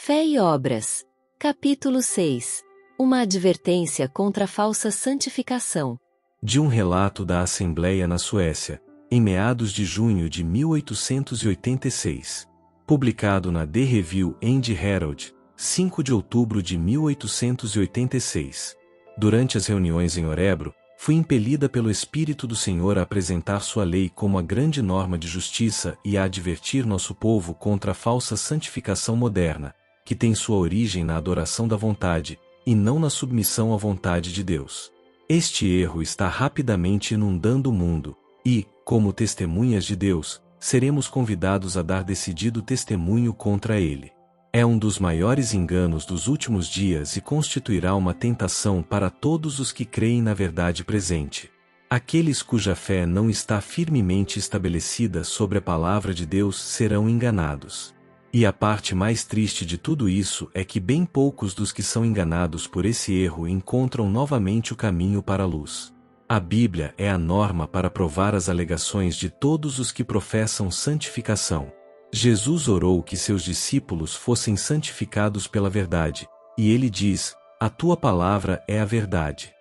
Fé e Obras. Capítulo 6. Uma advertência contra a falsa santificação. De um relato da Assembleia na Suécia, em meados de junho de 1886. Publicado na The Review and Herald, 5 de outubro de 1886. Durante as reuniões em Örebro, fui impelida pelo Espírito do Senhor a apresentar sua lei como a grande norma de justiça e a advertir nosso povo contra a falsa santificação moderna, que tem sua origem na adoração da vontade, e não na submissão à vontade de Deus. Este erro está rapidamente inundando o mundo, e, como testemunhas de Deus, seremos convidados a dar decidido testemunho contra ele. É um dos maiores enganos dos últimos dias e constituirá uma tentação para todos os que creem na verdade presente. Aqueles cuja fé não está firmemente estabelecida sobre a palavra de Deus serão enganados. E a parte mais triste de tudo isso é que bem poucos dos que são enganados por esse erro encontram novamente o caminho para a luz. A Bíblia é a norma para provar as alegações de todos os que professam santificação. Jesus orou que seus discípulos fossem santificados pela verdade, e ele diz: a tua palavra é a verdade.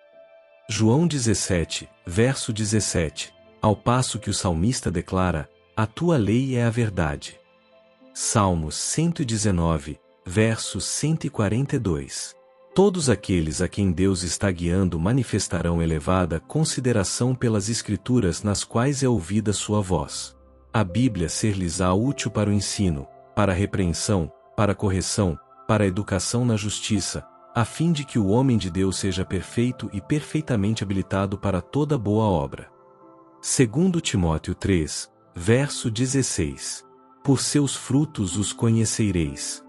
João 17, verso 17, ao passo que o salmista declara: a tua lei é a verdade. Salmos 119, verso 142. Todos aqueles a quem Deus está guiando manifestarão elevada consideração pelas Escrituras nas quais é ouvida sua voz. A Bíblia ser-lhes-á útil para o ensino, para a repreensão, para a correção, para a educação na justiça, a fim de que o homem de Deus seja perfeito e perfeitamente habilitado para toda boa obra. 2 Timóteo 3, verso 16. Por seus frutos os conhecereis.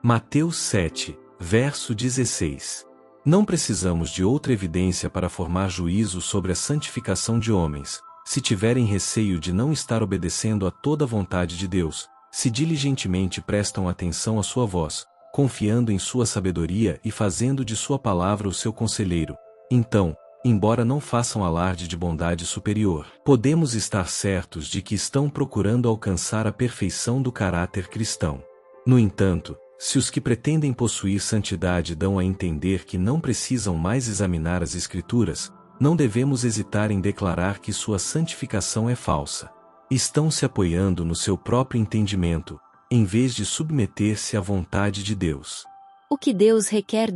Mateus 7, verso 16. Não precisamos de outra evidência para formar juízo sobre a santificação de homens, se tiverem receio de não estar obedecendo a toda a vontade de Deus, se diligentemente prestam atenção à sua voz, confiando em sua sabedoria e fazendo de sua palavra o seu conselheiro. Então, embora não façam alarde de bondade superior, podemos estar certos de que estão procurando alcançar a perfeição do caráter cristão. No entanto, se os que pretendem possuir santidade dão a entender que não precisam mais examinar as Escrituras, não devemos hesitar em declarar que sua santificação é falsa. Estão se apoiando no seu próprio entendimento, em vez de submeter-se à vontade de Deus. O que Deus requer.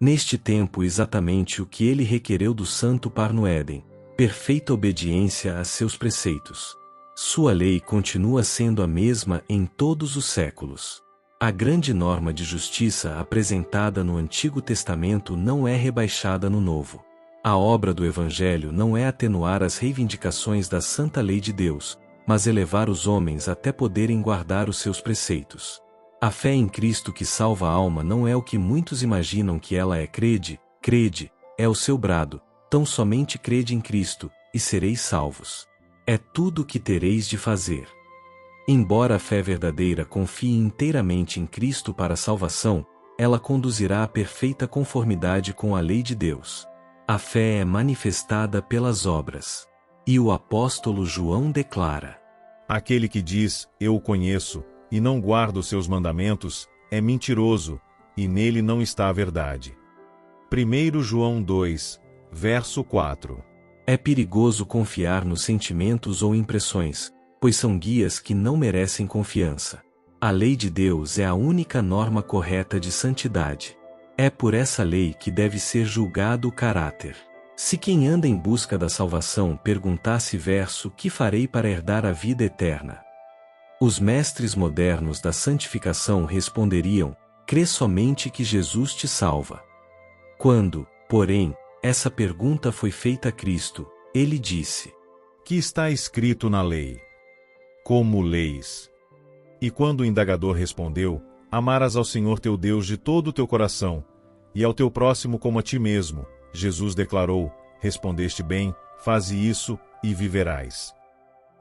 Neste tempo exatamente o que ele requereu do santo par no Éden, perfeita obediência a seus preceitos. Sua lei continua sendo a mesma em todos os séculos. A grande norma de justiça apresentada no Antigo Testamento não é rebaixada no Novo. A obra do Evangelho não é atenuar as reivindicações da santa lei de Deus, mas elevar os homens até poderem guardar os seus preceitos. A fé em Cristo que salva a alma não é o que muitos imaginam que ela é. Crede, é o seu brado, tão somente crede em Cristo, e sereis salvos. É tudo o que tereis de fazer. Embora a fé verdadeira confie inteiramente em Cristo para a salvação, ela conduzirá à perfeita conformidade com a lei de Deus. A fé é manifestada pelas obras. E o apóstolo João declara: aquele que diz, eu o conheço, e não guarda os seus mandamentos, é mentiroso, e nele não está a verdade. 1 João 2, verso 4. É perigoso confiar nos sentimentos ou impressões, pois são guias que não merecem confiança. A lei de Deus é a única norma correta de santidade. É por essa lei que deve ser julgado o caráter. Se quem anda em busca da salvação perguntasse verso: que farei para herdar a vida eterna? Os mestres modernos da santificação responderiam: crê somente que Jesus te salva. Quando, porém, essa pergunta foi feita a Cristo, ele disse: que está escrito na lei? Como leis? E quando o indagador respondeu: amarás ao Senhor teu Deus de todo o teu coração, e ao teu próximo como a ti mesmo, Jesus declarou: respondeste bem, faze isso, e viverás.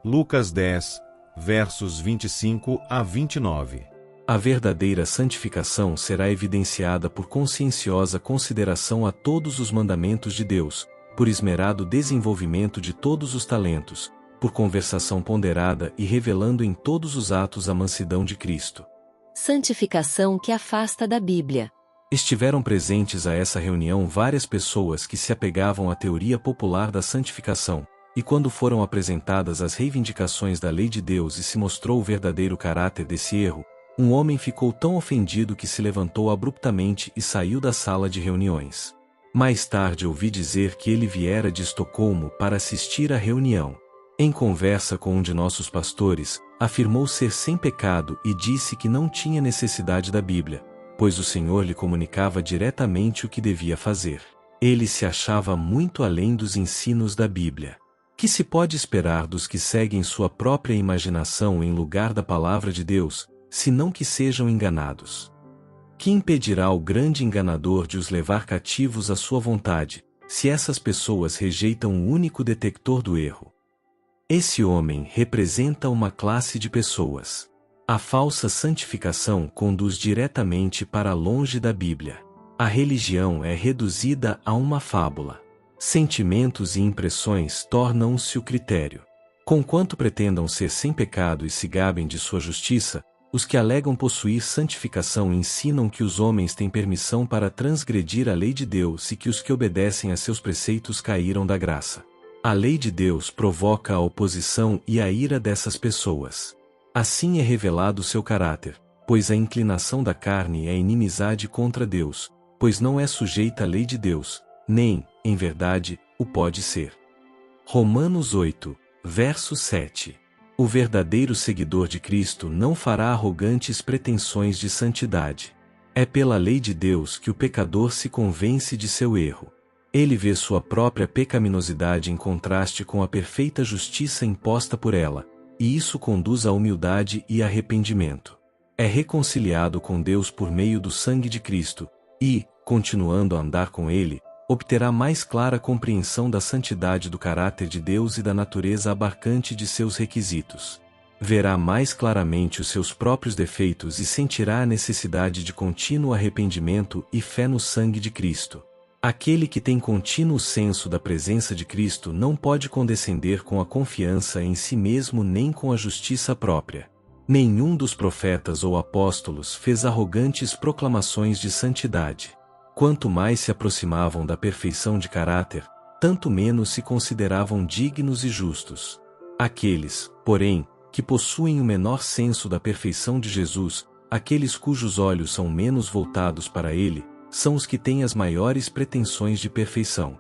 Lucas 10, versos 25 a 29. A verdadeira santificação será evidenciada por conscienciosa consideração a todos os mandamentos de Deus, por esmerado desenvolvimento de todos os talentos, por conversação ponderada e revelando em todos os atos a mansidão de Cristo. Santificação que afasta da Bíblia. Estiveram presentes a essa reunião várias pessoas que se apegavam à teoria popular da santificação, e quando foram apresentadas as reivindicações da lei de Deus e se mostrou o verdadeiro caráter desse erro, um homem ficou tão ofendido que se levantou abruptamente e saiu da sala de reuniões. Mais tarde ouvi dizer que ele viera de Estocolmo para assistir à reunião. Em conversa com um de nossos pastores, afirmou ser sem pecado e disse que não tinha necessidade da Bíblia, pois o Senhor lhe comunicava diretamente o que devia fazer. Ele se achava muito além dos ensinos da Bíblia. Que se pode esperar dos que seguem sua própria imaginação em lugar da palavra de Deus, senão que sejam enganados? Que impedirá o grande enganador de os levar cativos à sua vontade, se essas pessoas rejeitam o único detector do erro? Esse homem representa uma classe de pessoas. A falsa santificação conduz diretamente para longe da Bíblia. A religião é reduzida a uma fábula. Sentimentos e impressões tornam-se o critério. Conquanto pretendam ser sem pecado e se gabem de sua justiça, os que alegam possuir santificação ensinam que os homens têm permissão para transgredir a lei de Deus e que os que obedecem a seus preceitos caíram da graça. A lei de Deus provoca a oposição e a ira dessas pessoas. Assim é revelado seu caráter, pois a inclinação da carne é inimizade contra Deus, pois não é sujeita à lei de Deus, nem, em verdade, o pode ser. Romanos 8, verso 7. O verdadeiro seguidor de Cristo não fará arrogantes pretensões de santidade. É pela lei de Deus que o pecador se convence de seu erro. Ele vê sua própria pecaminosidade em contraste com a perfeita justiça imposta por ela, e isso conduz à humildade e arrependimento. É reconciliado com Deus por meio do sangue de Cristo, e, continuando a andar com Ele, obterá mais clara compreensão da santidade do caráter de Deus e da natureza abarcante de seus requisitos. Verá mais claramente os seus próprios defeitos e sentirá a necessidade de contínuo arrependimento e fé no sangue de Cristo. Aquele que tem contínuo senso da presença de Cristo não pode condescender com a confiança em si mesmo nem com a justiça própria. Nenhum dos profetas ou apóstolos fez arrogantes proclamações de santidade. Quanto mais se aproximavam da perfeição de caráter, tanto menos se consideravam dignos e justos. Aqueles, porém, que possuem o menor senso da perfeição de Jesus, aqueles cujos olhos são menos voltados para Ele, são os que têm as maiores pretensões de perfeição.